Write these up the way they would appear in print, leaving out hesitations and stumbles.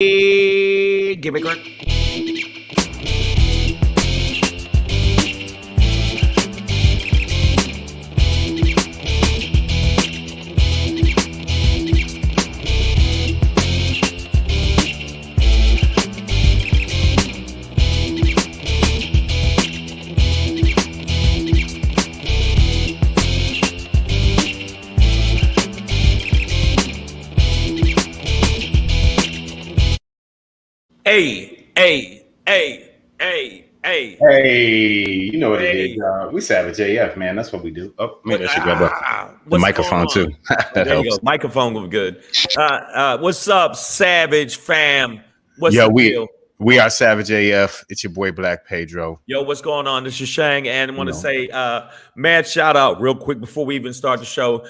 Give me Kirk. Hey. Hey, you know what it is. We Savage AF, man. That's what we do. Oh, maybe I should grab the microphone too. That there you go. Microphone was good. What's up, Savage fam? What's the deal? We are Savage AF. It's your boy Black Pedro. Yo, what's going on? This is Shang, and I want to say, mad shout out real quick before we even start the show.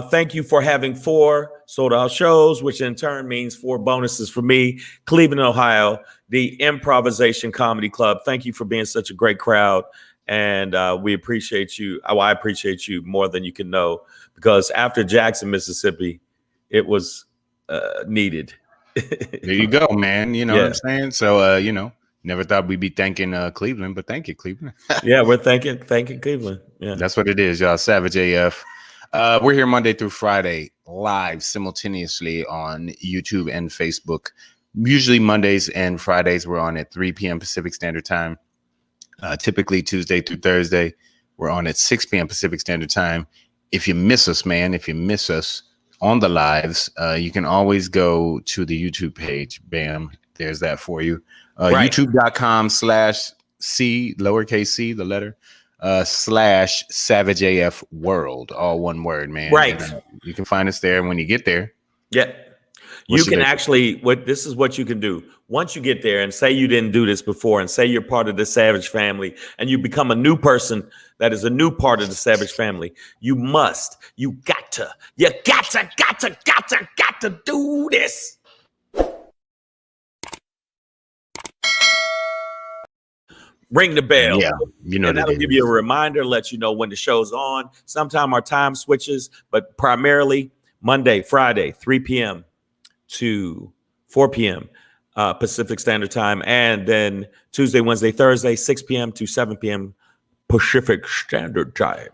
Thank you for having 4 sold-out shows, which in turn means 4 bonuses for me. Cleveland, Ohio, the Improvisation Comedy Club. Thank you for being such a great crowd, and we appreciate you. I appreciate you more than you can know, because after Jackson, Mississippi, it was needed. There you go, man. You know what I'm saying? So, never thought we'd be thanking Cleveland, but thank you, Cleveland. Yeah, we're thanking Cleveland. Yeah, that's what it is, y'all. Savage AF. We're here Monday through Friday, live simultaneously on YouTube and Facebook. Usually Mondays and Fridays, we're on at 3 p.m. Pacific Standard Time. Typically Tuesday through Thursday, we're on at 6 p.m. Pacific Standard Time. If you miss us, on the lives, you can always go to the YouTube page. Bam, there's that for you. YouTube.com/C, lowercase c, the letter, /Savage AF World, all one word, man. Right. And, you can find us there. When you get there, you can actually, this is what you can do. Once you get there and say you didn't do this before and say you're part of the Savage family and you become a new person that is a new part of the Savage family, you got to do this. Ring the bell. Yeah, and that'll give you a reminder, let you know when the show's on. Sometime our time switches, but primarily Monday, Friday, 3 p.m. to 4 p.m. Pacific Standard Time, and then Tuesday, Wednesday, Thursday, 6 p.m. to 7 p.m. Pacific Standard Time.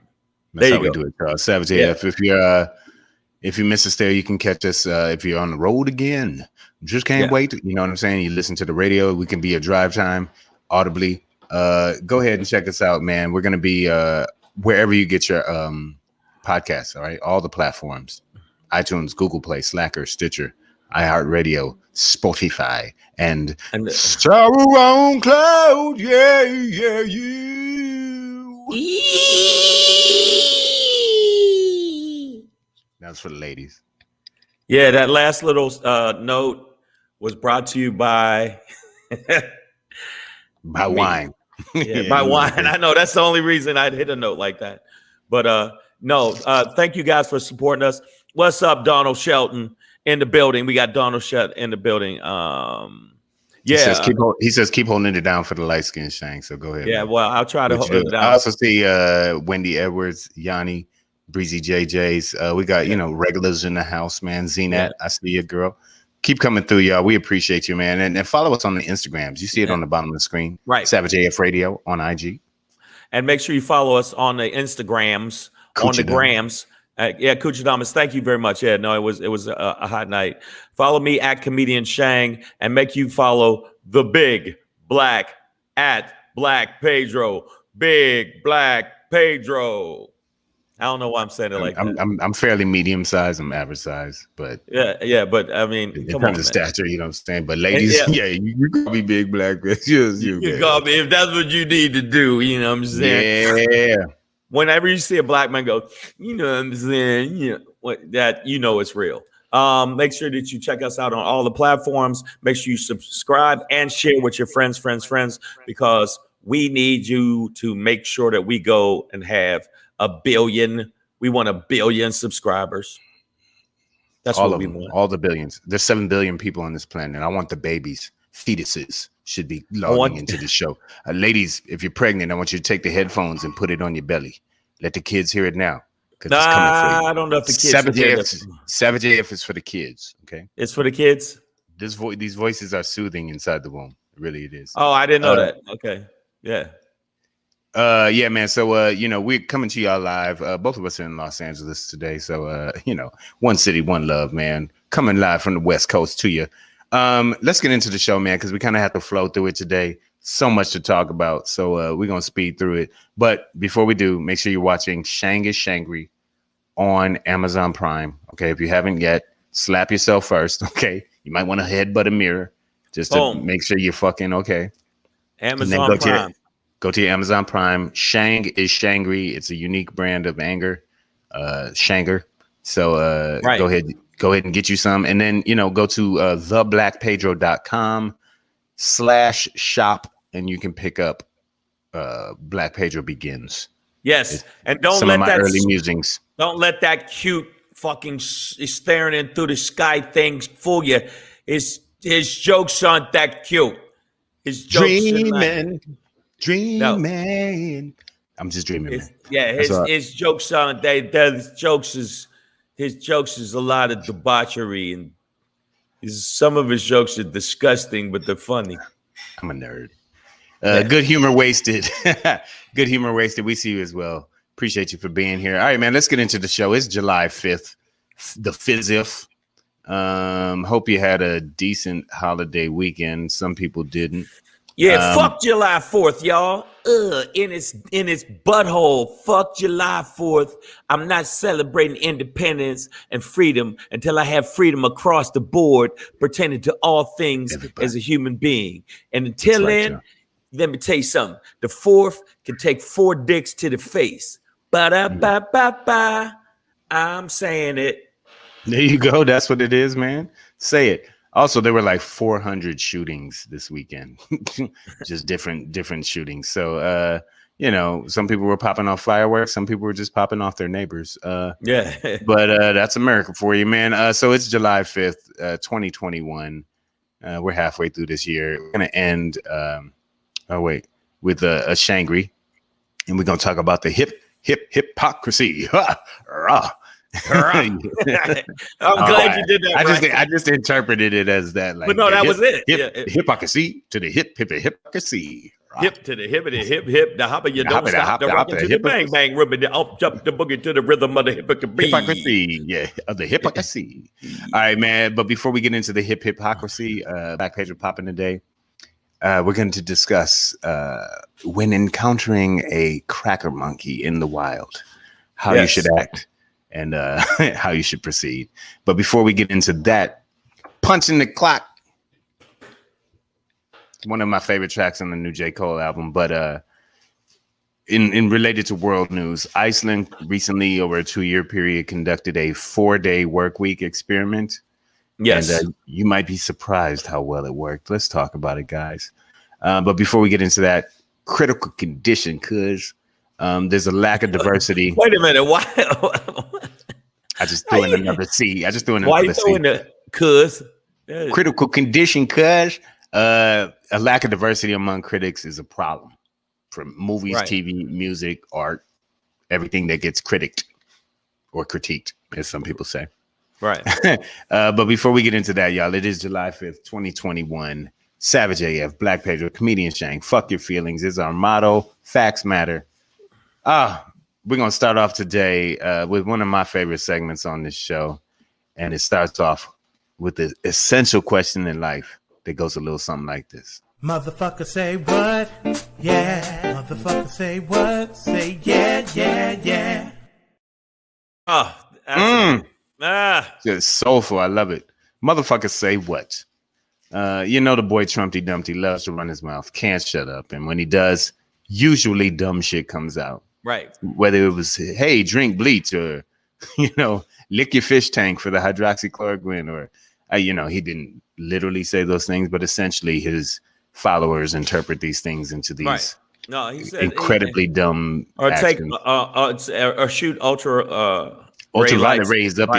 That's how we do it, Savage AF. If you miss us there, you can catch us if you're on the road again. Just can't wait. You know what I'm saying? You listen to the radio. We can be a drive time audibly. Go ahead and check us out, man. We're going to be wherever you get your podcasts, all right? All the platforms. iTunes, Google Play, Slacker, Stitcher, iHeartRadio, Spotify, and SoundCloud. That's for the ladies. Yeah, that last little note was brought to you by wine. By wine. I know that's the only reason I'd hit a note like that. But thank you guys for supporting us. What's up, Donald Shelton in the building? We got Donald Shelton in the building. He says keep holding it down for the light skin, Shang. So go ahead. Yeah, well, I'll try to hold it down. I also see Wendy Edwards, Yanni, Breezy JJ's. We got regulars in the house, man. Zenat, I see you, girl. Keep coming through, y'all. We appreciate you, man. And follow us on the Instagrams. You see it on the bottom of the screen. Right. Savage AF Radio on IG. And make sure you follow us on the Instagrams, on the grams. Coochie Dumbness, thank you very much. Yeah, no, it was a hot night. Follow me at Comedian Shang, and make you follow the Big Black at Black Pedro. Big Black Pedro. I don't know why I'm saying it like that. I'm fairly medium size. I'm average size, but but I mean, in terms of stature, you know what I'm saying. But ladies, you call me Big Black. You call me if that's what you need to do. You know what I'm saying? Yeah. Whenever you see a black man go, you know what I'm saying? It's real. Make sure that you check us out on all the platforms. Make sure you subscribe and share with your friends, because we need you to make sure that we go and have 1 billion. We want 1 billion subscribers. That's all what of we them, want. all the billions. There's 7 billion people on this planet. I want the babies, fetuses should be logging into the show. Ladies, if you're pregnant, I want you to take the headphones and put it on your belly. Let the kids hear it now. It's coming for you. I don't know if the kids. Savage AF is for the kids. Okay, it's for the kids. These voices are soothing inside the womb. Really, it is. Oh, I didn't know that. Okay. Yeah. Yeah, man. So, we're coming to y'all live. Both of us are in Los Angeles today. So, one city, one love, man. Coming live from the West Coast to you. Let's get into the show, man, because we kind of have to flow through it today. So much to talk about. So, we're going to speed through it. But before we do, make sure you're watching SHANGRY on Amazon Prime. Okay. If you haven't yet, slap yourself first. Okay. You might want to headbutt a mirror just to make sure you're fucking okay. Amazon Prime. Go to your Amazon Prime. Shang is SHANGRY. It's a unique brand of anger, Shanger. So go ahead and get you some. And then, go to theblackpedro.com/shop and you can pick up Black Pedro Begins. Yes. And don't some let of my early musings. Don't let that cute fucking staring in through the sky things fool you. His jokes aren't that cute. His jokes Dreaming. No. I'm just dreaming, man. His jokes aren't his jokes is a lot of debauchery and some of his jokes are disgusting, but they're funny. I'm a nerd. Good humor wasted. Good humor wasted. We see you as well. Appreciate you for being here. All right, man. Let's get into the show. It's July 5th, the 5th. Hope you had a decent holiday weekend. Some people didn't. Yeah, fuck July 4th, y'all. In its butthole. Fuck July 4th. I'm not celebrating independence and freedom until I have freedom across the board, pertaining to all things as a human being. And until then, let me tell you something. The 4th can take 4 dicks to the face. Ba-da-ba-ba-ba. I'm saying it. There you go. That's what it is, man. Say it. Also, there were like 400 shootings this weekend, just different shootings. So, some people were popping off fireworks. Some people were just popping off their neighbors. But that's America for you, man. So it's July 5th, 2021. We're halfway through this year. We're going to end, with a SHANGRY. And we're going to talk about the hypocrisy. I'm glad you did that. I just interpreted it as that. Like, but no, that was it. Hypocrisy to the hypocrisy. Hip to the hippity hip, the hopper, you don't stop the rockin' to the bang bang ribbon, the up jump the boogie to the rhythm of the hypocrisy. Yeah, of the hypocrisy. All right, man. But before we get into the hypocrisy, Black Pedro popping today, we're going to discuss when encountering a cracker monkey in the wild, how you should act. And how you should proceed. But before we get into that, Punching the Clock. One of my favorite tracks on the new J. Cole album. But in related to world news, Iceland recently, over a 2-year period, conducted a 4-day work week experiment. Yes. And you might be surprised how well it worked. Let's talk about it, guys. But before we get into that, critical condition, cuz. There's a lack of diversity. Wait a minute. Why? I just threw in another C. Why you throwing the cuz? Critical condition, cuz. A lack of diversity among critics is a problem. From movies, TV, music, art, everything that gets critiqued or critiqued, as some people say. Right. But before we get into that, y'all, it is July 5th, 2021. Savage AF, Black Pedro, comedian Shang. Fuck your feelings is our motto. Facts matter. We're going to start off today with one of my favorite segments on this show. And it starts off with the essential question in life that goes a little something like this. Motherfucker say what? Yeah. Motherfucker say what? Say yeah, yeah, yeah. Just soulful. I love it. Motherfucker say what? The boy Trumpty Dumpty loves to run his mouth. Can't shut up. And when he does, usually dumb shit comes out. Right. Whether it was, hey, drink bleach, or, lick your fish tank for the hydroxychloroquine, or, he didn't literally say those things, but essentially his followers interpret these things into these he said incredibly dumb or actions. Or shoot ultraviolet rays up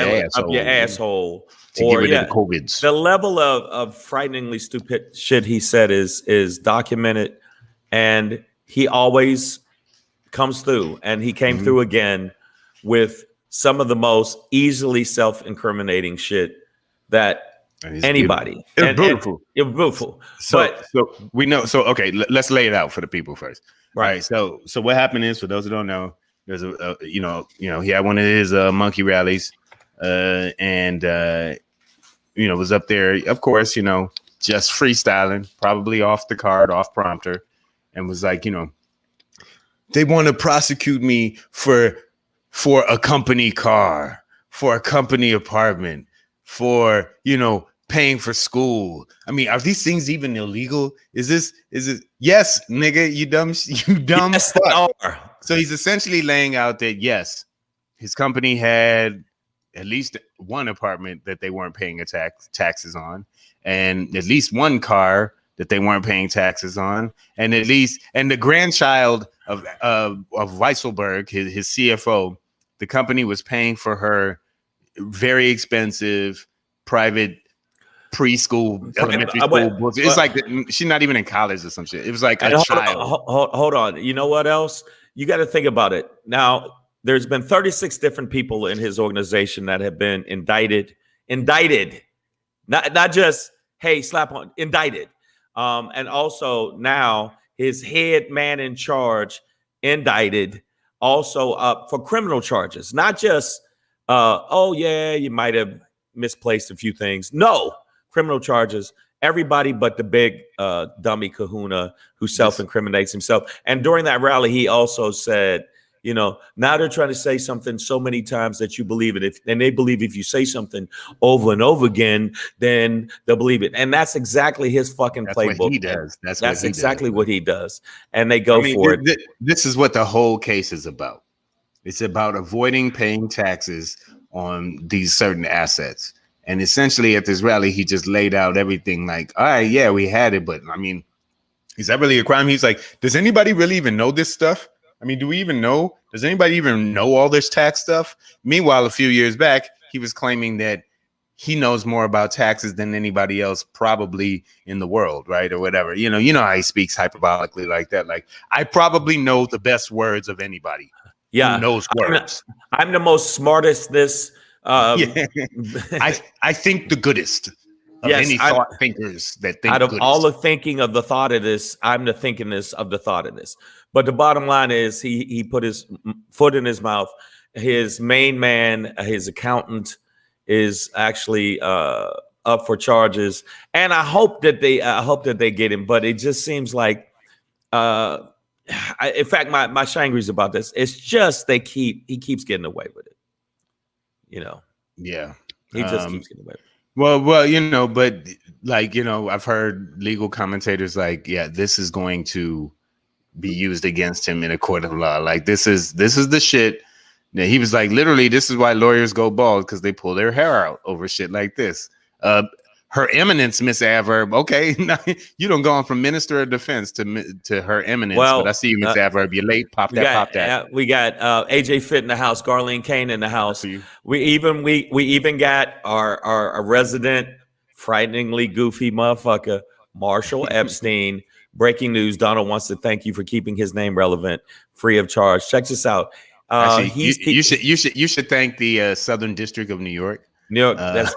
your asshole. To get rid of the COVIDs. The level of frighteningly stupid shit he said is documented, and he always comes through, and he came through again with some of the most easily self-incriminating shit that Anybody. It's beautiful. It's beautiful. So we know. So okay, let's lay it out for the people first. Right. All right. So what happened is, for those who don't know, there's a he had one of his monkey rallies, and was up there, of course, just freestyling, probably off the card, off prompter, and was like, they want to prosecute me for a company car, for a company apartment, for paying for school. I mean, are these things even illegal? Is it? Yes, nigga, you dumb Yes, they fuck. are. So he's essentially laying out that yes, his company had at least one apartment that they weren't paying taxes on, and at least one car that they weren't paying taxes on, and the grandchild of Weisselberg, his CFO, the company was paying for her very expensive private preschool, elementary school. It's like she's not even in college or some shit. It was like a child. Hold on. You know what else? You got to think about it. Now, there's been 36 different people in his organization that have been indicted, not just, hey, slap on, indicted. And also now his head man in charge indicted, also up for criminal charges, not just, oh yeah, you might have misplaced a few things. No, criminal charges. Everybody but the big dummy kahuna who self-incriminates himself. And during that rally, he also said, now they're trying to say something so many times that you believe it. And they believe if you say something over and over again, then they'll believe it. And that's exactly his fucking playbook. What he does. That's exactly what he does. And they go for it. This is what the whole case is about. It's about avoiding paying taxes on these certain assets. And essentially at this rally, he just laid out everything like, all right, yeah, we had it. But I mean, is that really a crime? He's like, does anybody really even know this stuff? I mean, do we even know? Does anybody even know all this tax stuff? Meanwhile, a few years back, he was claiming that he knows more about taxes than anybody else probably in the world, right? Or whatever. You know how he speaks hyperbolically like that. Like, I probably know the best words of anybody. Yeah. Who knows words. I'm the most smartest I think the goodest of any thought thinkers that think out of goodest. all the thinking of the thought of this, I'm the thinkingness of the thought of this. But the bottom line is he put his foot in his mouth. His main man, his accountant, is actually up for charges, and I hope that they get him. But it just seems like, in fact, my shangri's about this. It's just he keeps getting away with it. Yeah, he just keeps getting away with it. Well, but like, I've heard legal commentators like, yeah, this is going to be used against him in a court of law. Like, this is the shit. Now, he was like, literally, this is why lawyers go bald, because they pull their hair out over shit like this. Her Eminence, Miss Adverb. Okay, you don't go on from Minister of Defense to Her Eminence. Well, but I see you, Miss Adverb. You're late. Pop that. We got AJ Fit in the house, Garlene Kane in the house. We even got our resident, frighteningly goofy motherfucker, Marshall Epstein. Breaking news: Donald wants to thank you for keeping his name relevant, free of charge. Check this out. Actually, you should thank the Southern District of New York. That's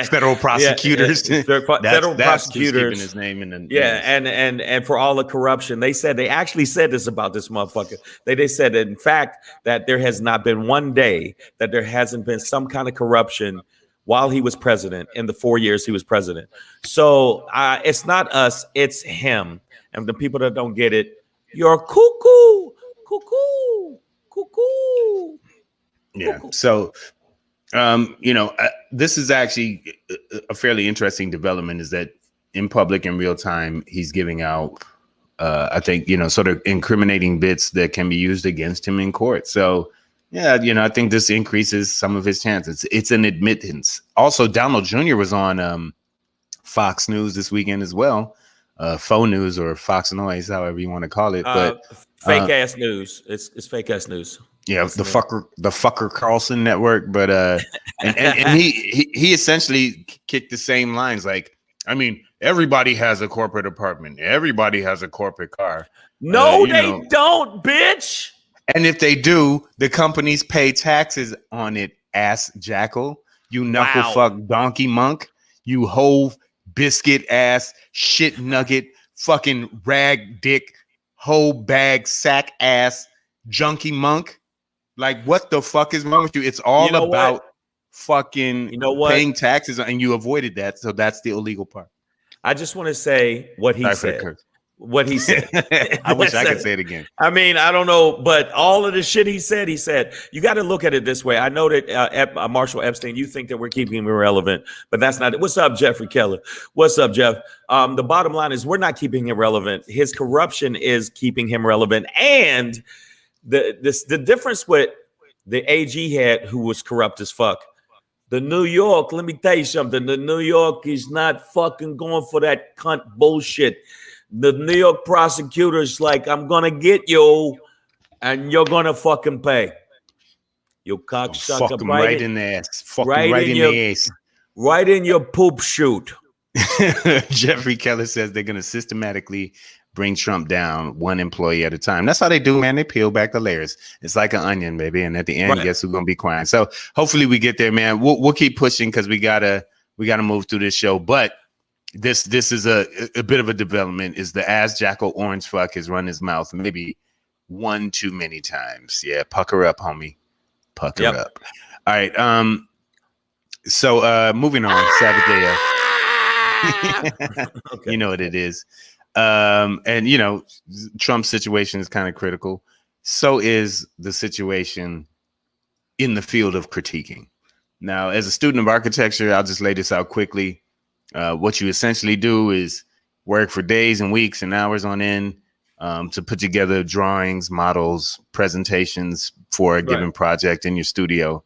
federal prosecutors. Federal prosecutors keeping his name in the and for all the corruption. They actually said this about this motherfucker. They said that, in fact, that there has not been one day that there hasn't been some kind of corruption while he was president, in the 4 years he was president. So it's not us, it's him. And the people that don't get it, you're cuckoo. Yeah. So, this is actually a fairly interesting development, is that in public, in real time, he's giving out, I think, sort of incriminating bits that can be used against him in court. So, yeah, I think this increases some of his chances. It's an admittance. Also, Donald Jr. was on Fox News this weekend as well. Faux news or Fox Noise, however you want to call it. But fake ass news. It's fake ass news. Yeah, the fucker Carlson network. But and he essentially kicked the same lines. Like, I mean, everybody has a corporate apartment. Everybody has a corporate car. No, they don't, bitch. And if they do, the companies pay taxes on it, ass jackal. You knuckle fuck donkey monk. You whole biscuit ass, shit nugget, fucking rag dick, whole bag sack ass, junkie monk. Like, what the fuck is wrong with you? It's all about fucking paying taxes, and you avoided that. So that's the illegal part. I just want to say what he said. What he said. I wish I could say it again. I mean, I don't know, but all of the shit he said, you got to look at it this way. I know that Marshall Epstein, you think that we're keeping him irrelevant, but that's not it. What's up, Jeffrey Keller? What's up, Jeff? The bottom line is we're not keeping him relevant. His corruption is keeping him relevant. And the difference with the AG had, who was corrupt as fuck, the New York, let me tell you something. The New York is not fucking going for that cunt bullshit. The New York prosecutor's like, I'm going to get you and you're going to fucking pay. You cocksucker. Fuck him right in the ass. Fuck him right in the ass. Right in your poop chute. Jeffrey Keller says they're going to systematically bring Trump down one employee at a time. That's how they do, man. They peel back the layers. It's like an onion, baby. And at the end, guess who's going to be crying? So hopefully we get there, man. We'll keep pushing because we gotta move through this show. But this is a bit of a development. Is the ass jackal orange fuck has run his mouth maybe one too many times. Yeah, pucker up, homie. Pucker up. All right. So moving on, Savage AF. Okay. You know what it is. And you know, Trump's situation is kind of critical. So is the situation in the field of critiquing. Now, as a student of architecture, I'll just lay this out quickly. What you essentially do is work for days and weeks and hours on end to put together drawings, models, presentations for a given project in your studio.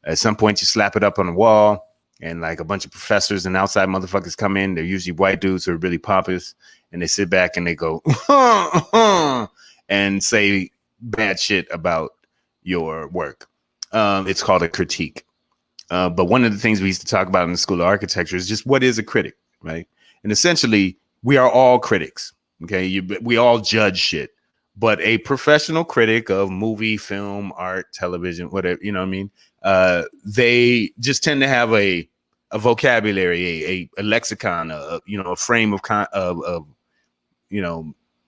At some point, you slap it up on the wall, and like a bunch of professors and outside motherfuckers come in. They're usually white dudes who are really pompous, and they sit back and they go and say bad shit about your work. It's called a critique. But one of the things we used to talk about in the School of Architecture is just what is a critic, right? And essentially, we are all critics, okay? We all judge shit. But a professional critic of movie, film, art, television, whatever, you know what I mean? They just tend to have a vocabulary, a lexicon, a frame of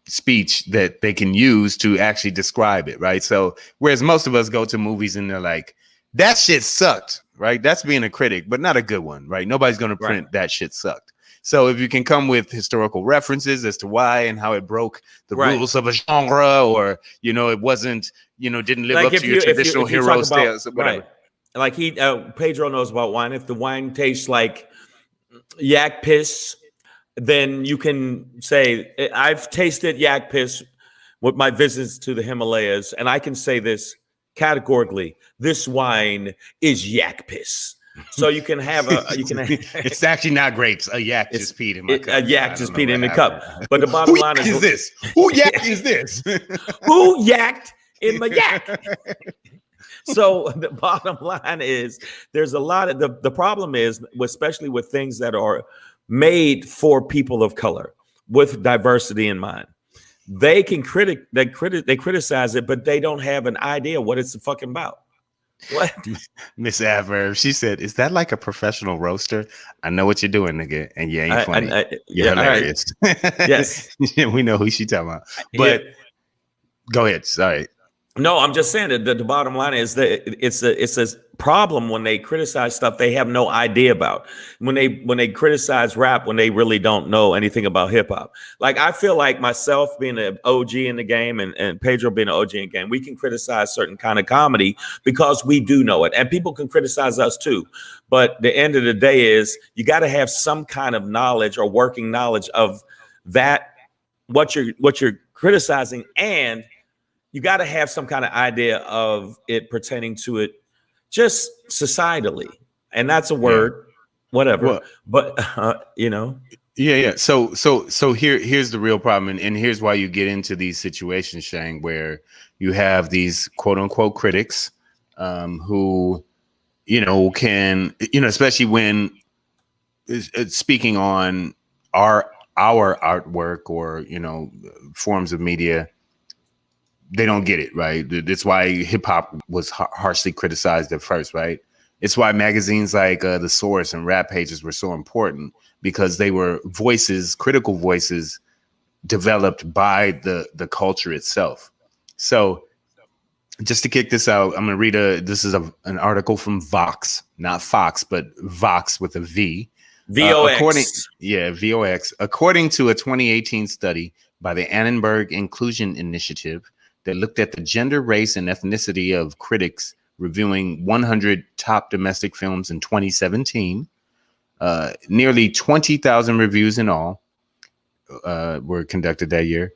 speech that they can use to actually describe it, right? So whereas most of us go to movies and they're like, that shit sucked, right? That's being a critic, but not a good one, right? Nobody's going to print that shit sucked. So if you can come with historical references as to why and how it broke the rules of a genre, or, you know, it wasn't, you know, didn't live up to your traditional hero tales, whatever. Like Pedro knows about wine. If the wine tastes like yak piss, then you can say, I've tasted yak piss with my visits to the Himalayas, and I can say this categorically: this wine is yak piss. So you can have it's actually not grapes. A yak just peed in my cup. A yak just peed in the cup. But the bottom line is this. Who yak is this? Who yacked in my yak? So the bottom line is there's a lot of the problem is, especially with things that are made for people of color with diversity in mind. They can criticize it, but they don't have an idea what it's fucking about. What? Miss Adverb, she said, is that like a professional roaster? I know what you're doing, nigga, and you ain't funny. You're hilarious. Yes. We know who she talking about. But go ahead. Sorry. No, I'm just saying that the bottom line is that it's a problem when they criticize stuff they have no idea about. When they criticize rap, when they really don't know anything about hip hop. Like, I feel like myself being an OG in the game and Pedro being an OG in the game, we can criticize certain kind of comedy because we do know it, and people can criticize us too. But the end of the day is you got to have some kind of knowledge or working knowledge of that, what you're criticizing, and you got to have some kind of idea of it pertaining to it just societally. And that's a word, whatever. Well, but, you know. Yeah. So here's the real problem. And here's why you get into these situations, Shang, where you have these quote unquote critics who, you know, can, you know, especially when speaking on our artwork or, you know, forms of media, they don't get it, right? That's why hip hop was harshly criticized at first, right? It's why magazines like The Source and Rap Pages were so important, because they were voices, critical voices, developed by the culture itself. So just to kick this out, I'm going to read this is an article from Vox, not Fox, but Vox with a V. VOX. VOX. According to a 2018 study by the Annenberg Inclusion Initiative that looked at the gender, race, and ethnicity of critics reviewing 100 top domestic films in 2017, nearly 20,000 reviews in all were conducted that year.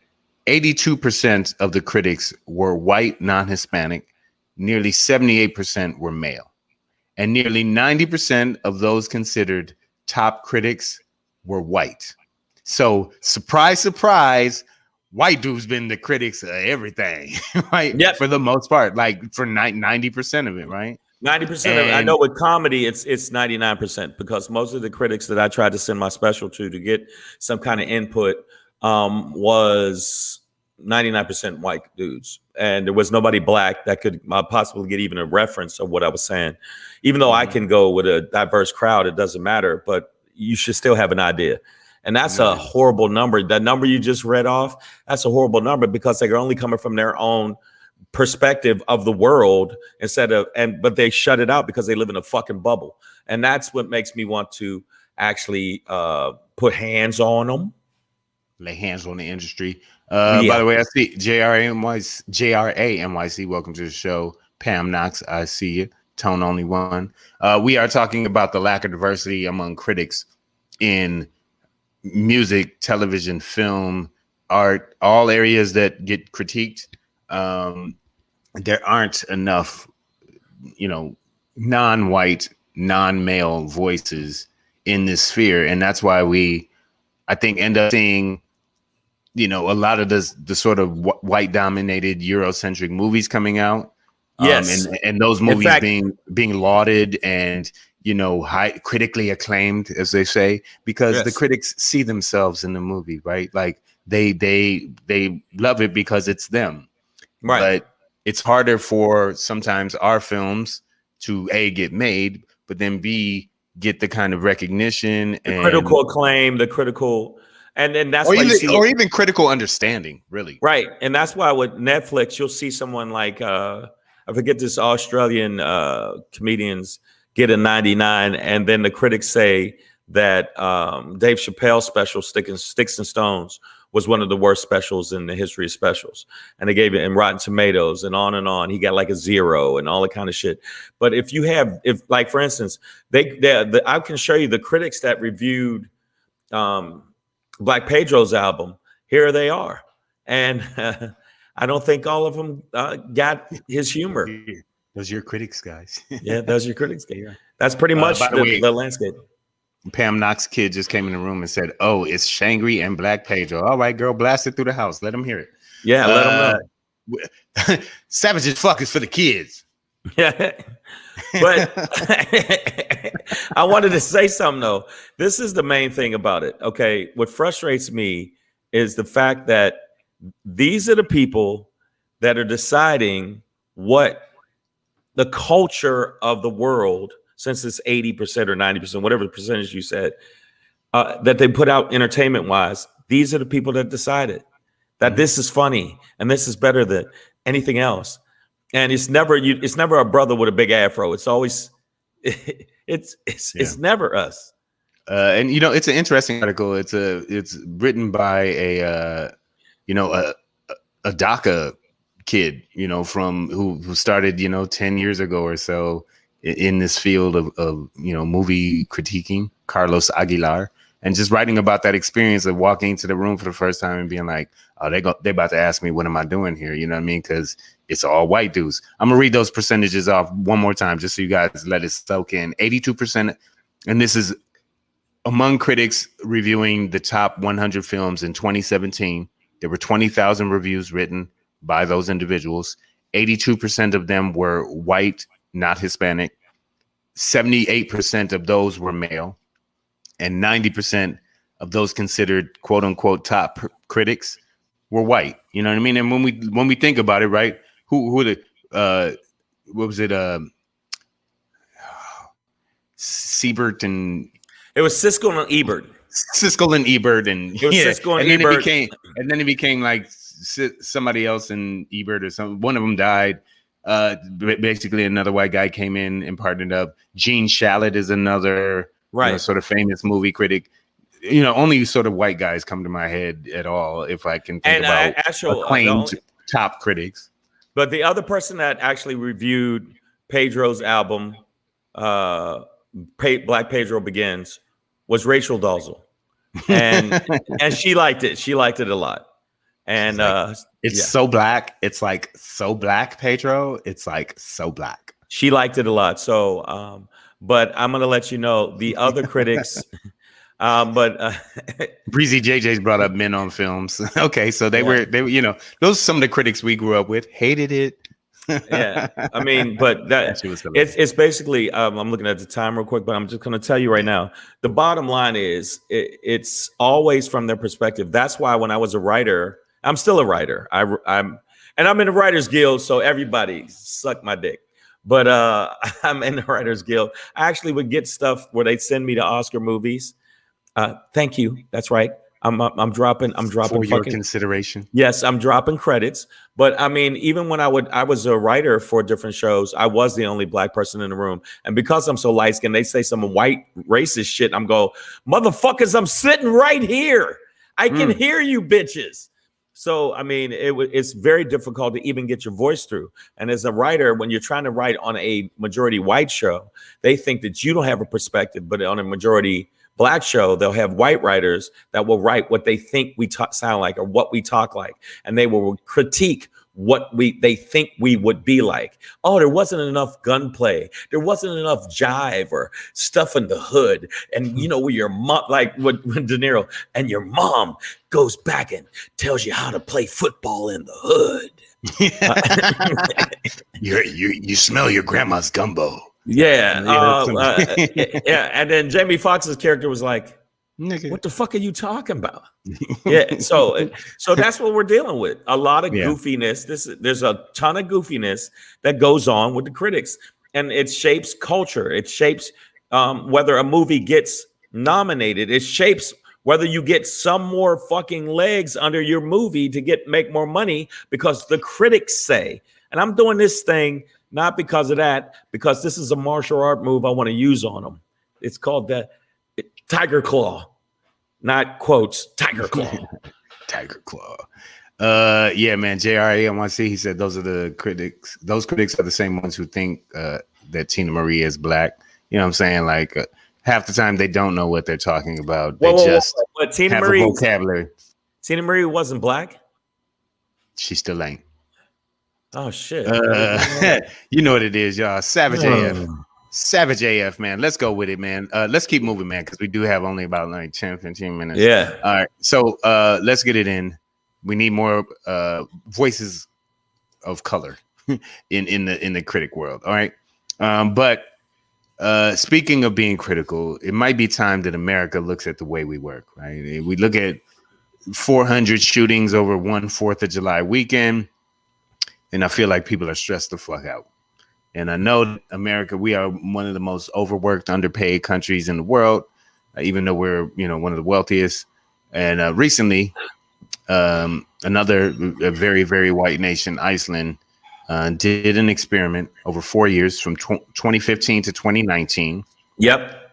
82% of the critics were white, non-Hispanic. Nearly 78% were male. And nearly 90% of those considered top critics were white. So, surprise, surprise, white dudes been the critics of everything, right? Yep. For the most part, like for 90% of it, right? 90% of it. I know with comedy, it's 99%, because most of the critics that I tried to send my special to get some kind of input was 99% white dudes. And there was nobody black that could possibly get even a reference of what I was saying. Even though I can go with a diverse crowd, it doesn't matter, but you should still have an idea. And that's a horrible number. That number you just read off, that's a horrible number, because they're only coming from their own perspective of the world but they shut it out because they live in a fucking bubble. And that's what makes me want to actually put hands on them. Lay hands on the industry. By the way, I see JRAMYC. Welcome to the show. Pam Knox, I see you. Tone Only One. We are talking about the lack of diversity among critics in music, television, film, art, all areas that get critiqued. There aren't enough, non-white, non-male voices in this sphere. And that's why I think, end up seeing, a lot of the sort of white dominated Eurocentric movies coming out. Yes. And those movies being lauded and, high, critically acclaimed, as they say, because the critics see themselves in the movie, right? Like they love it because it's them. Right. But it's harder for sometimes our films to A, get made, but then B, get the kind of recognition and critical acclaim, and then that's why even critical understanding, really. Right. And that's why with Netflix, you'll see someone like I forget, this Australian comedians get a 99, and then the critics say that Dave Chappelle's special Sticks and Stones was one of the worst specials in the history of specials. And they gave it in Rotten Tomatoes and on and on. He got like a 0 and all that kind of shit. But if like, for instance, I can show you the critics that reviewed Black Pedro's album. Here they are. And I don't think all of them got his humor. Those are your critics, guys. Yeah, those are your critics. Yeah. That's pretty much the landscape. Pam Knox kid just came in the room and said, "Oh, it's Shangry and Black Pedro." All right, girl, blast it through the house. Let them hear it. Yeah, let them know. Savage as fuck is for the kids. Yeah, but I wanted to say something though. This is the main thing about it. Okay, what frustrates me is the fact that these are the people that are deciding what the culture of the world, since it's 80% or 90%, whatever the percentage you said, that they put out entertainment wise, these are the people that decided that this is funny and this is better than anything else. And it's never a brother with a big afro. It's always it's never us. And it's an interesting article. It's written by a DACA kid, from who started 10 years ago or so in this field of movie critiquing, Carlos Aguilar, and just writing about that experience of walking into the room for the first time and being like, oh, they about to ask me, what am I doing here? You know what I mean? Because it's all white dudes. I'm gonna read those percentages off one more time just so you guys let it soak in. 82%, and this is among critics reviewing the top 100 films in 2017. There were 20,000 reviews written by those individuals. 82% of them were white, not Hispanic. 78% of those were male, and 90% of those considered quote unquote top critics were white. You know what I mean? And when we think about it, right? Who the what was it? Siebert and It was Siskel and Ebert. Siskel and Ebert, and It was Siskel and Ebert. Then it became like somebody else in Ebert or something. One of them died. Basically, another white guy came in and partnered up. Gene Shalit is another sort of famous movie critic. Only sort of white guys come to my head at all if I can think about acclaimed top critics. But the other person that actually reviewed Pedro's album, Black Pedro Begins, was Rachel Dolezal, and she liked it. She liked it a lot. And it's so black. It's like so black, Pedro. It's like so black. She liked it a lot. So, but I'm gonna let you know the other critics. Breezy JJ's brought up Men on Films. Okay, so they were those are some of the critics we grew up with. Hated it. Yeah, I mean, but it's basically I'm looking at the time real quick, but I'm just going to tell you right now, the bottom line is it's always from their perspective. That's why when I was a writer, I'm still a writer. I'm in the Writers Guild, so everybody suck my dick. But I'm in the Writers Guild. I actually would get stuff where they'd send me to Oscar movies. Thank you. That's right. I'm dropping for your consideration. Yes, I'm dropping credits. But I mean, even when I was a writer for different shows, I was the only black person in the room. And because I'm so light skinned, they say some white racist shit. I'm go, motherfuckers, I'm sitting right here. I can hear you bitches. So, I mean, it's very difficult to even get your voice through. And as a writer, when you're trying to write on a majority white show, they think that you don't have a perspective, but on a majority black show, they'll have white writers that will write what they think we sound like or what we talk like, and they will critique what they think we would be like. Oh, there wasn't enough gunplay, there wasn't enough jive or stuff in the hood, and where your mom, like with De Niro, and your mom goes back and tells you how to play football in the hood. You smell your grandma's gumbo. Yeah. And then Jamie Foxx's character was like, what the fuck are you talking about? Yeah. So that's what we're dealing with. A lot of goofiness. There's a ton of goofiness that goes on with the critics, and it shapes culture. It shapes whether a movie gets nominated. It shapes whether you get some more fucking legs under your movie to make more money because the critics say. And I'm doing this thing not because of that, because this is a martial art move I want to use on them. It's called the Tiger Claw, not quotes, Tiger Claw. Tiger Claw. Yeah, man. JRA-NYC, he said those are the critics. Those critics are the same ones who think that Tina Marie is black. You know what I'm saying? Like half the time they don't know what they're talking about. They just have a vocabulary. Tina Marie wasn't black? She still ain't. Oh shit! You know what it is, y'all. Savage AF, man. Let's go with it, man. Let's keep moving, man, because we do have only about like 10, 15 minutes. Yeah. All right. So let's get it in. We need more voices of color in the critic world. All right. But speaking of being critical, it might be time that America looks at the way we work. Right. We look at 400 shootings over 4th of July weekend. And I feel like people are stressed the fuck out. And I know America, we are one of the most overworked, underpaid countries in the world, even though we're, one of the wealthiest. And recently, another very, very white nation, Iceland, did an experiment over 4 years from 2015 to 2019. Yep.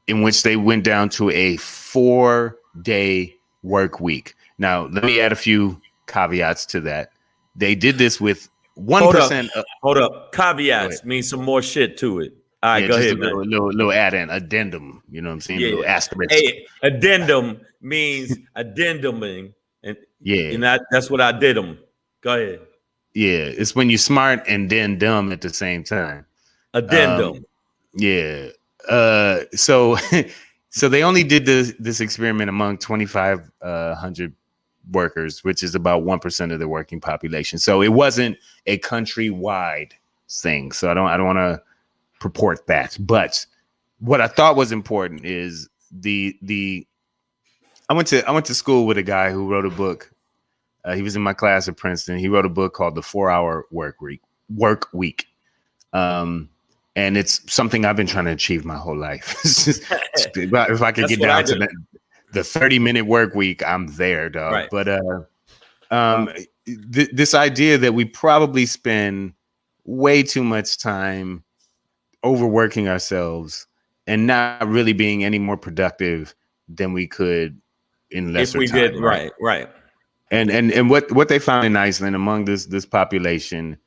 In which they went down to a 4-day work week. Now, let me add a few caveats to that. They did this with 1%. Hold up. Caveats means some more shit to it. All right, go ahead, man. Little addendum. You know what I'm saying? Yeah. Little asterisk. Hey, addendum means addenduming. And that's what I did them. Go ahead. Yeah, it's when you're smart and then dumb at the same time. Addendum. Yeah. So they only did this experiment among 2,500 workers, which is about 1% of the working population. So it wasn't a countrywide thing. So I don't want to purport that. But what I thought was important is I went to school with a guy who wrote a book. He was in my class at Princeton. He wrote a book called The 4-Hour Work Week. And And it's something I've been trying to achieve my whole life. If I could get down to the 30-minute work week, I'm there, dog. Right. But this idea that we probably spend way too much time overworking ourselves and not really being any more productive than we could in lesser if we time. did right. And what they found in Iceland among this population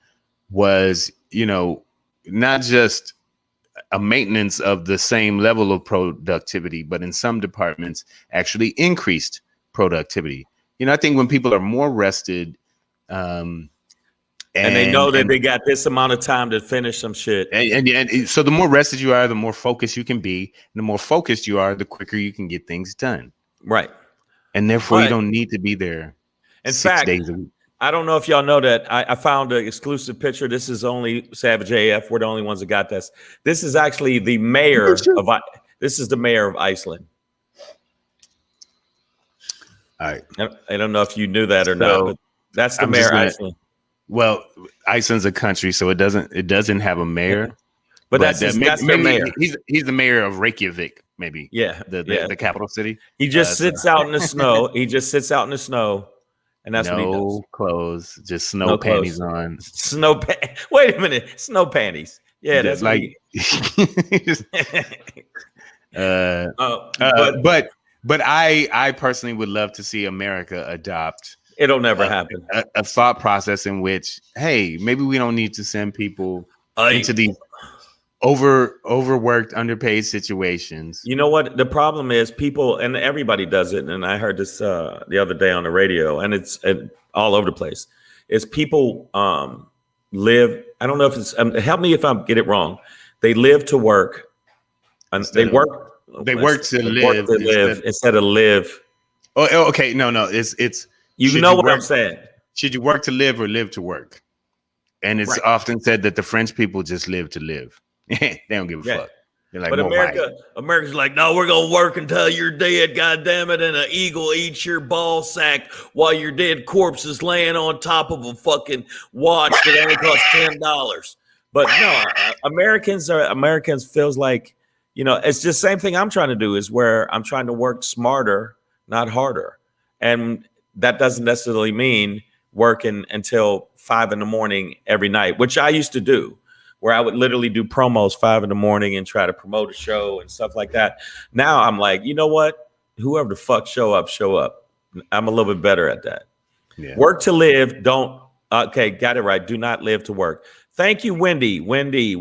was, not just a maintenance of the same level of productivity, but in some departments actually increased productivity. I think when people are more rested, and they know that they got this amount of time to finish some shit. And so the more rested you are, the more focused you can be. And the more focused you are, the quicker you can get things done. Right. And therefore, you don't need to be there in 6 fact, days a week. I don't know if y'all know that I found an exclusive picture. This is only Savage AF. We're the only ones that got this. This is actually the mayor of Iceland. All right. I don't know if you knew that or not, but that's the mayor of Iceland. Well, Iceland's a country, so it doesn't have a mayor. But that's the mayor. He's the mayor of Reykjavik, maybe. Yeah. The capital city. He just sits out in the snow. He just sits out in the snow. And that's what he does. No clothes, just snow panties on. Wait a minute, snow panties. Yeah, that's like. But I personally would love to see America adopt. It'll never happen. A thought process in which, hey, maybe we don't need to send people into these overworked, underpaid situations. You know what? The problem is people, and everybody does it. And I heard this the other day on the radio, and it's all over the place. Is people live. I don't know if it's. Help me if I get it wrong. They live to work, and they work. They work to live instead of live. Oh, okay. No. It's. You know what I'm saying? Should you work to live or live to work? And it's often said that the French people just live to live. They don't give a fuck. They're like, but America's like, no, we're gonna work until you're dead, god damn it, and an eagle eats your ball sack while your dead corpse is laying on top of a fucking watch that only costs $10. But no, Americans feels like, it's just the same thing I'm trying to do, is where I'm trying to work smarter, not harder. And that doesn't necessarily mean working until 5 a.m. every night, which I used to do, where I would literally do promos 5 a.m. and try to promote a show and stuff like that. Now I'm like, you know what? Whoever the fuck show up. I'm a little bit better at that. Yeah. Work to live. Okay, got it right. Do not live to work. Thank you, Wendy. Wendy.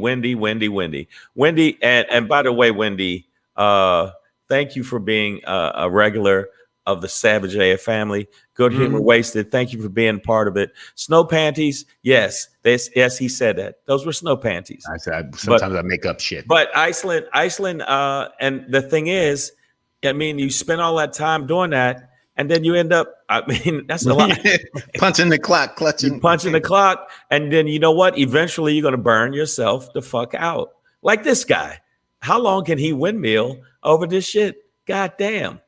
And by the way, Wendy, thank you for being a regular of the Savage AF family. Good Humor Wasted. Thank you for being part of it. Snow panties. Yes, he said that. Those were snow panties. I said sometimes I make up shit. But Iceland, and the thing is, you spend all that time doing that, and then you end up, that's a lot. Punching the clock, clutching. Punching the clock, and then you know what? Eventually you're gonna burn yourself the fuck out. Like this guy. How long can he windmill over this shit? God damn.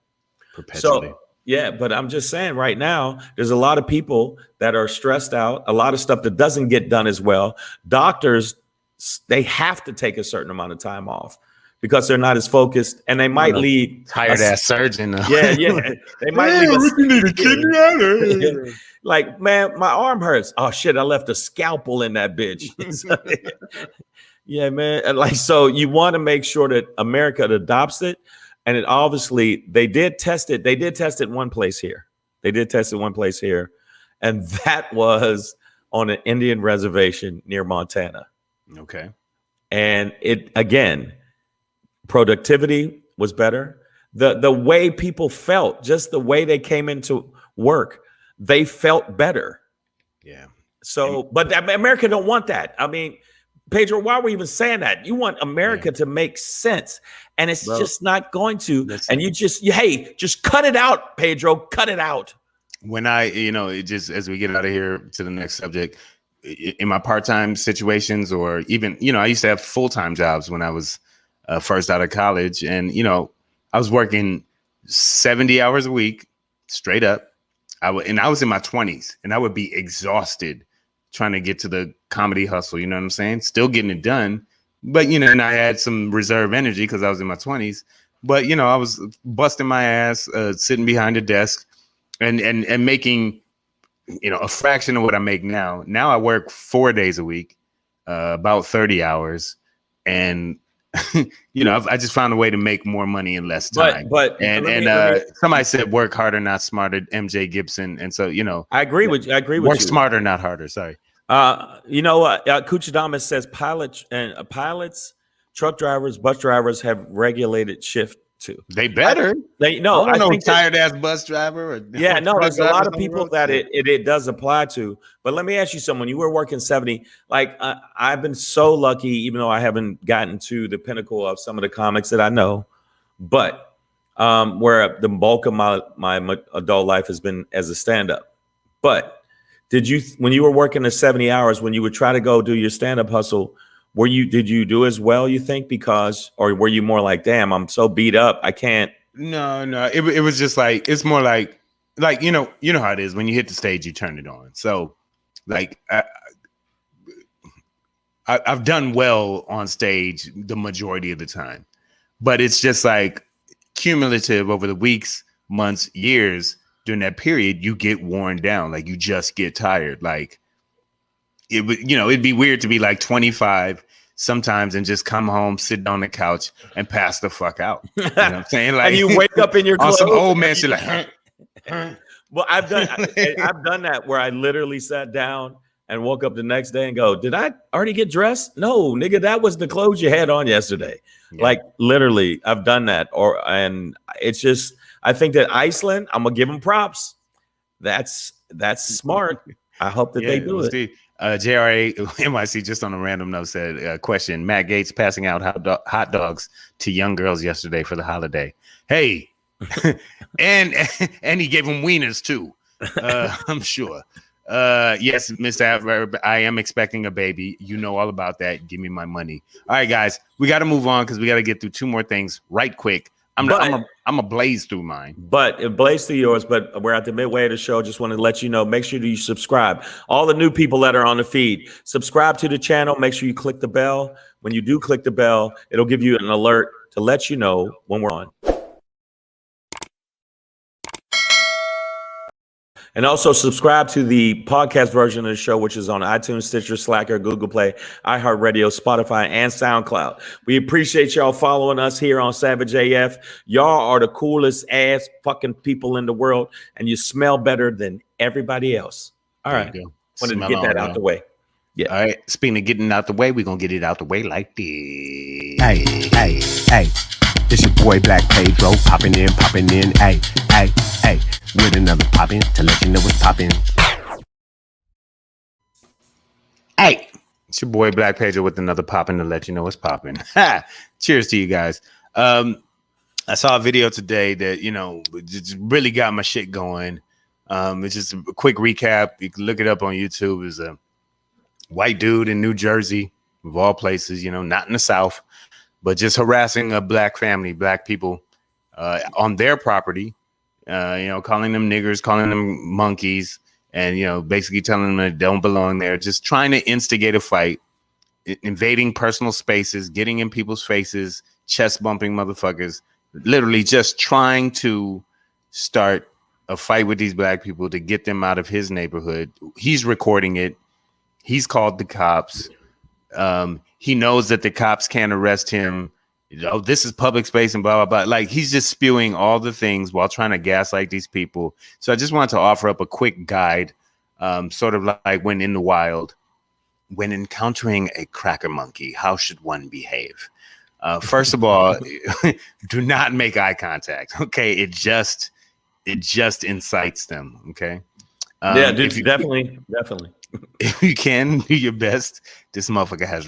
Perpetually. So, yeah, but I'm just saying right now, there's a lot of people that are stressed out, a lot of stuff that doesn't get done as well. Doctors, they have to take a certain amount of time off because they're not as focused, and they might leave tired ass surgeon. Yeah. They might leave a kidney out. Like, man, my arm hurts. Oh shit, I left a scalpel in that bitch. Yeah, man. And so you want to make sure that America adopts it. And it obviously, they did test it. They did test it one place here. And that was on an Indian reservation near Montana. Okay. And it, again, productivity was better. The way people felt, just the way they came into work, they felt better. Yeah. So, but America don't want that. Pedro, why are we even saying that? You want America to make sense, and it's just not going to. And you just cut it out, Pedro. Cut it out. When it just, as we get out of here to the next subject, in my part-time situations, or even, I used to have full-time jobs when I was first out of college, and I was working 70 hours a week straight up. I was in my 20s, and I would be exhausted trying to get to the comedy hustle, you know what I'm saying? Still getting it done, But and I had some reserve energy because I was in my 20s. But I was busting my ass, sitting behind a desk, and making a fraction of what I make now. Now I work 4 days a week, about 30 hours, and I just found a way to make more money in less time. But somebody said work harder, not smarter. MJ Gibson, and so I agree with you. Work smarter, not harder. Sorry. Dumbness says pilots, truck drivers, bus drivers have regulated shift too. They better. I think tired ass bus driver. There's a lot of people that it does apply to. But let me ask you something. When you were working 70, I've been so lucky, even though I haven't gotten to the pinnacle of some of the comics that I know, but where the bulk of my adult life has been as a stand-up. But when you were working the 70 hours, when you would try to go do your stand-up hustle, did you do as well, you think, or were you more like, damn, I'm so beat up, I can't? No, it was just like, it's more like you know how it is when you hit the stage, you turn it on. So I've done well on stage the majority of the time, but it's just like cumulative over the weeks, months, years. During that period, you get worn down, like you just get tired. Like it would, it'd be weird to be like 25 sometimes and just come home, sit on the couch, and pass the fuck out. You know what I'm saying? Like, and you wake up in your clothes. On some old man shit, like. Well, I've done that where I literally sat down and woke up the next day and go, did I already get dressed? No, nigga, that was the clothes you had on yesterday. Yeah. Like literally, I've done that. And it's just, I think that Iceland, I'm gonna give them props. That's smart. I hope that they do it. JRA NYC just on a random note said, question, Matt Gaetz passing out hot dogs to young girls yesterday for the holiday. Hey, and he gave them wieners too. I'm sure. Yes, Mr. Adverb, I am expecting a baby. You know all about that. Give me my money. All right, guys, we got to move on because we got to get through 2 more things right quick. I'm a blaze through mine. But it blazed through yours. But we're at the midway of the show. Just want to let you know, make sure that you subscribe. All the new people that are on the feed, subscribe to the channel. Make sure you click the bell. When you do click the bell, it'll give you an alert to let you know when we're on. And also subscribe to the podcast version of the show, which is on iTunes, Stitcher, Slacker, Google Play, iHeartRadio, Spotify, and SoundCloud. We appreciate y'all following us here on Savage AF. Y'all are the coolest ass fucking people in the world, and you smell better than everybody else. All right. Wanted to get that out the way. Yeah. All right. Speaking of getting out the way, we're going to get it out the way like this. Hey. It's your boy Black Pedro popping in. Hey. With another poppin' to let you know what's poppin'. Hey, it's your boy Black Pedro with another poppin' to let you know what's poppin'. Cheers to you guys. I saw a video today that just really got my shit going. It's just a quick recap. You can look it up on YouTube. It's a white dude in New Jersey, of all places. Not in the South, but just harassing a black family, black people on their property. Calling them niggers, calling them monkeys, and, basically telling them they don't belong there, just trying to instigate a fight, invading personal spaces, getting in people's faces, chest bumping motherfuckers, literally just trying to start a fight with these black people to get them out of his neighborhood. He's recording it. He's called the cops. He knows that the cops can't arrest him. This is public space and blah, blah, blah. Like, he's just spewing all the things while trying to gaslight these people. So I just wanted to offer up a quick guide, sort of like when in the wild, when encountering a cracker monkey, how should one behave? First of all, do not make eye contact. Okay. It just incites them. Okay. Yeah, dude, definitely. If you can do your best, this motherfucker has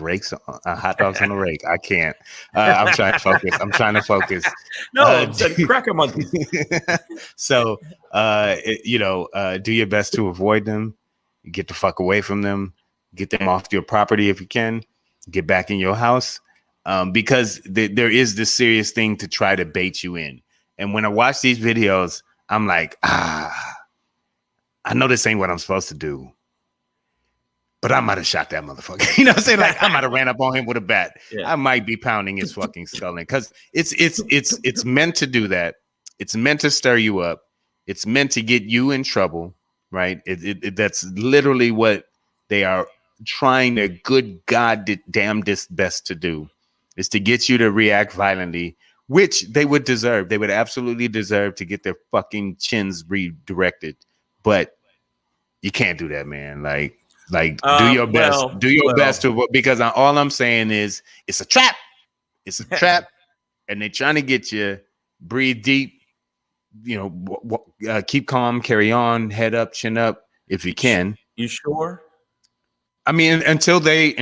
hot dogs on a rake. I can't. I'm trying to focus. No, it's a cracker monkey. So, do your best to avoid them. Get the fuck away from them. Get them off your property if you can. Get back in your house, because there is this serious thing to try to bait you in. And when I watch these videos, I'm like, I know this ain't what I'm supposed to do. but I might have shot that motherfucker. You know what I'm saying? Like I might have ran up on him with a bat. Yeah. I might be pounding his fucking skull in because it's meant to do that. It's meant to stir you up. It's meant to get you in trouble, right? That's literally what they are trying their good goddamn best to do, is to get you to react violently, which they would deserve. They would absolutely deserve to get their fucking chins redirected. But you can't do that, man. Like do your best. Do your best to, because all I'm saying is it's a trap. It's a trap, and they're trying to get you. Breathe deep. You know, keep calm, carry on, head up, chin up, if you can. You sure? I mean, until they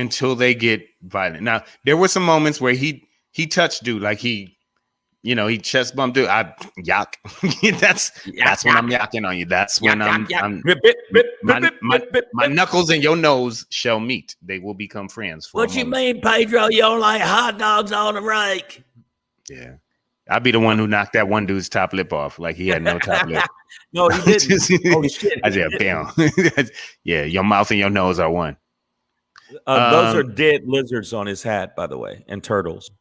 get violent. Now, there were some moments where he touched dude, like he chest bumped dude. Yuck. that's when I'm yucking on you. That's when my knuckles and your nose shall meet. They will become friends. What you mean, Pedro? You don't like hot dogs on the rake? Yeah. I'll be the one who knocked that one dude's top lip off, like he had no top lip. No, he didn't. Holy shit! I said, "Bam!" Yeah, your mouth and your nose are one. Those are dead lizards on his hat, by the way, and turtles.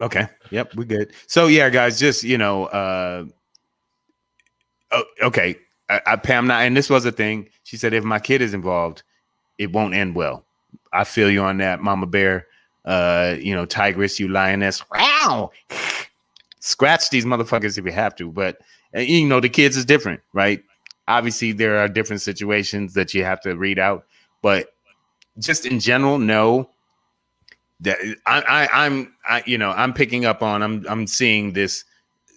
Okay. Yep, we're good. So yeah, guys, just okay. Pam, and this was a thing. She said, if my kid is involved, it won't end well. I feel you on that, Mama Bear. Tigress, you lioness. Wow. Scratch these motherfuckers if you have to, but the kids is different, right? Obviously, there are different situations that you have to read out, but just in general, know that I'm picking up on. I'm seeing this.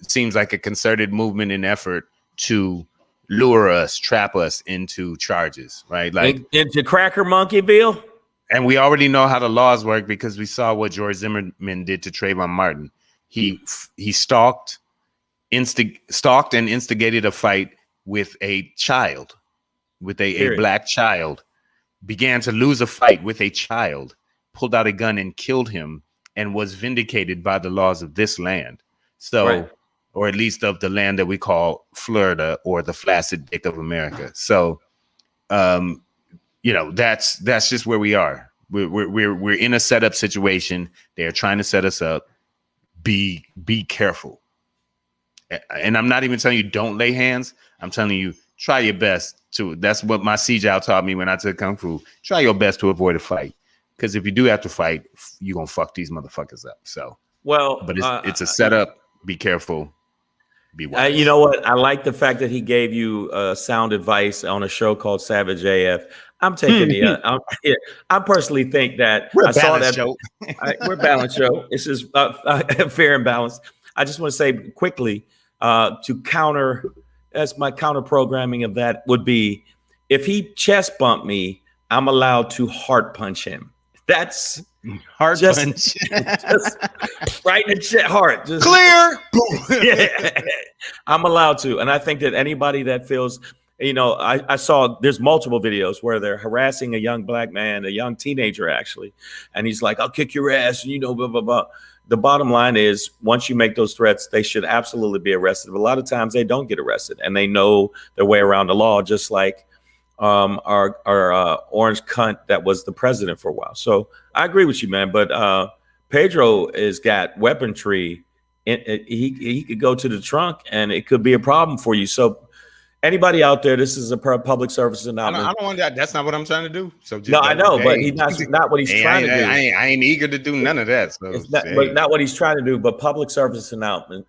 Seems like a concerted movement and effort to lure us, trap us into charges, right? Like into Cracker Monkeyville. And we already know how the laws work because we saw what George Zimmerman did to Trayvon Martin. He stalked and instigated a fight with a child, with a black child, began to lose a fight with a child, pulled out a gun and killed him, and was vindicated by the laws of this land. So, right. Or at least of the land that we call Florida, or the flaccid dick of America. So, that's just where we are. We're in a setup situation. They're trying to set us up. Be careful. And I'm not even telling you don't lay hands. I'm telling you try your best to. That's what my Sijao taught me when I took Kung Fu. Try your best to avoid a fight. Because if you do have to fight, you're going to fuck these motherfuckers up. So, but it's a setup. Be careful. Be wise. You know what? I like the fact that he gave you sound advice on a show called Savage AF. I'm taking I personally think that we're balanced show. We're balanced show. This is fair and balanced. I just want to say quickly to counter, as my counter programming of that would be, if he chest bumped me, I'm allowed to heart punch him. That's heart punch. Just right in the heart. Just clear. Yeah, I'm allowed to. And I think that anybody that feels, I saw there's multiple videos where they're harassing a young black man, a young teenager actually. And he's like, I'll kick your ass, blah, blah, blah. The bottom line is, once you make those threats, they should absolutely be arrested. But a lot of times they don't get arrested and they know their way around the law, just like our orange cunt that was the president for a while. So I agree with you, man. But Pedro has got weaponry. He could go to the trunk and it could be a problem for you. So anybody out there, this is a public service announcement. I don't want that. That's not what I'm trying to do. So just, no, I know, but he's not what he's trying to do. I ain't eager to do none of that. So but not what he's trying to do. But public service announcement: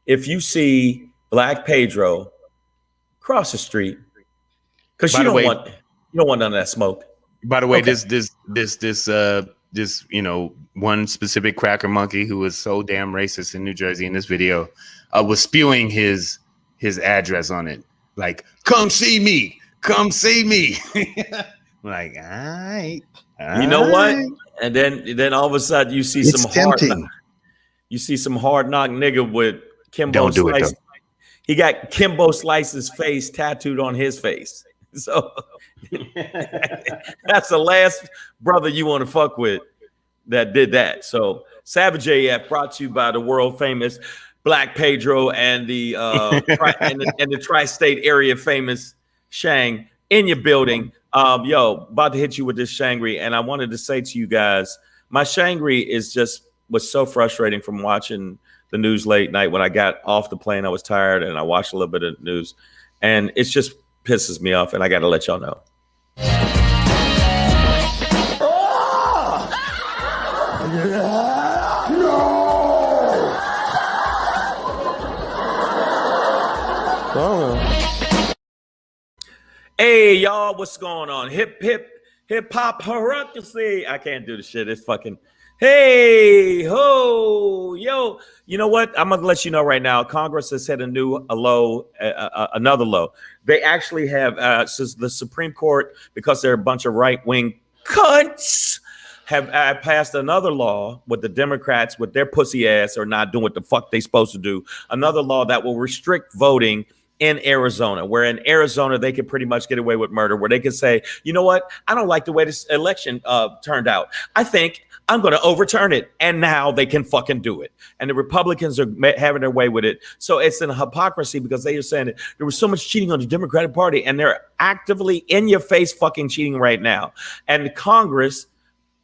if you see Black Pedro cross the street, because you don't want none of that smoke. By the way, this one specific cracker monkey who was so damn racist in New Jersey in this video was spewing his address on it. Like, come see me. Like, all right. You know what? And then all of a sudden you see some hard knock nigga with Kimbo Slice. He got Kimbo Slice's face tattooed on his face. So that's the last brother you want to fuck with that did that. So Savage AF brought to you by the world famous Black Pedro and the and the tri-state area famous Shang. in your building. Yo, about to hit you with this Shangri, and I wanted to say to you guys, my Shangri was so frustrating from watching the news late night. When I got off the plane, I was tired, and I watched a little bit of news, and it just pisses me off, and I got to let y'all know. Hey, y'all, what's going on? Hip hop hierarchy. I can't do the shit. It's fucking, hey, ho, yo. You know what? I'm going to let you know right now. Congress has hit another low. They actually have, since the Supreme Court, because they're a bunch of right-wing cunts, have passed another law with the Democrats, with their pussy ass, are not doing what the fuck they supposed to do. Another law that will restrict voting in Arizona, where in Arizona, they can pretty much get away with murder, where they can say, you know what? I don't like the way this election turned out. I think I'm going to overturn it. And now they can fucking do it. And the Republicans are having their way with it. So it's an hypocrisy, because they are saying that there was so much cheating on the Democratic Party, and they're actively in your face fucking cheating right now. And Congress,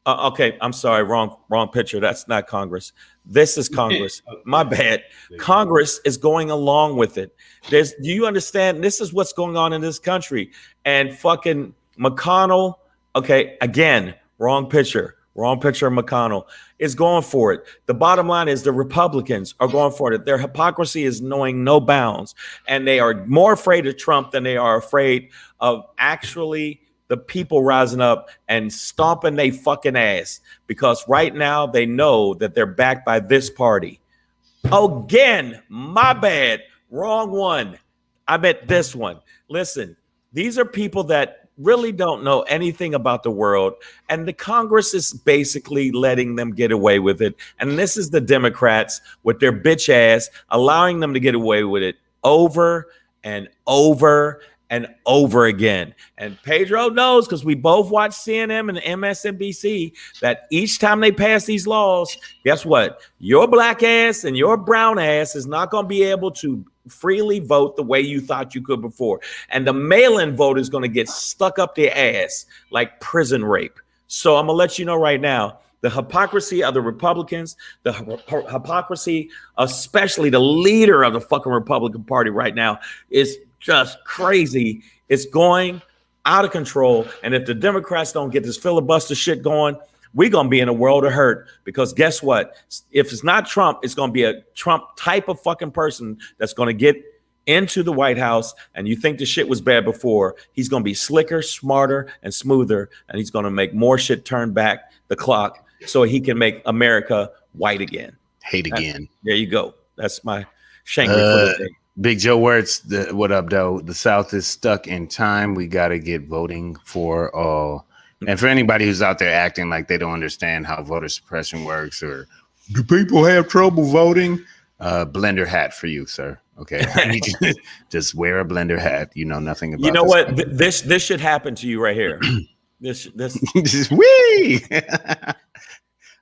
okay, I'm sorry, wrong picture. That's not Congress. This is Congress. My bad. Congress is going along with it. Do you understand? This is what's going on in this country. And fucking McConnell, okay, again, wrong picture of McConnell, is going for it. The bottom line is the Republicans are going for it. Their hypocrisy is knowing no bounds. And they are more afraid of Trump than they are afraid of actually the people rising up and stomping they fucking ass, because right now they know that they're backed by this party. Again, my bad. Wrong one. I meant this one. Listen, these are people that really don't know anything about the world, and the Congress is basically letting them get away with it. And this is the Democrats with their bitch ass allowing them to get away with it over and over and over again. And Pedro knows, because we both watch CNN and MSNBC, that each time they pass these laws, guess what? Your black ass and your brown ass is not going to be able to freely vote the way you thought you could before. And the mail-in vote is going to get stuck up their ass like prison rape. So I'm going to let you know right now, the hypocrisy of the Republicans, the hypocrisy, especially the leader of the fucking Republican Party right now, is just crazy. It's going out of control. And if the Democrats don't get this filibuster shit going, we're going to be in a world of hurt, because guess what? If it's not Trump, it's going to be a Trump type of fucking person that's going to get into the White House. And you think the shit was bad before, he's going to be slicker, smarter, and smoother. And he's going to make more shit turn back the clock so he can make America white again. Hate again. There you go. That's my Shangri for the day. Big Joe Words, what up, though? The South is stuck in time. We got to get voting for all. And for anybody who's out there acting like they don't understand how voter suppression works, or do people have trouble voting? Blender hat for you, sir. Okay, just wear a blender hat. You know nothing about. You know what? This should happen to you right here. This wee.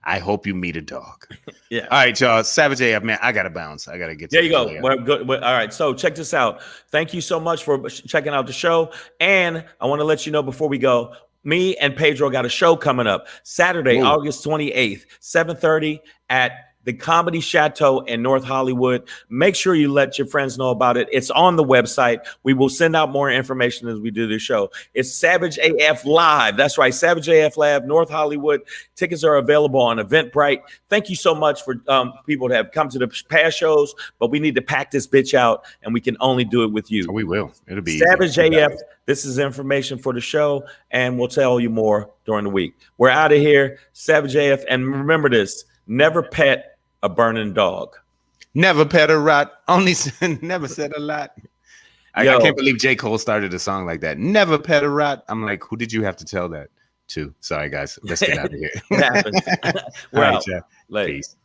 I hope you meet a dog. Yeah. All right, y'all. Savage AF, man. I gotta bounce. I gotta get. There you go. Well, good. Well, all right. So check this out. Thank you so much for checking out the show. And I want to let you know before we go, me and Pedro got a show coming up Saturday, August 28th, 7:30 at the Comedy Chateau in North Hollywood. Make sure you let your friends know about it. It's on the website. We will send out more information as we do the show. It's Savage AF Live. That's right. Savage AF Live, North Hollywood. Tickets are available on Eventbrite. Thank you so much for people that have come to the past shows, but we need to pack this bitch out, and we can only do it with you. We will. It'll be Savage AF. This is information for the show, and we'll tell you more during the week. We're out of here. Savage AF. And remember this, never pet a burning dog. Never pet a rat. Only never said a lot. I can't believe J. Cole started a song like that. Never pet a rat. I'm like, who did you have to tell that to? Sorry, guys. Let's get out of here. It happens. All right, Peace.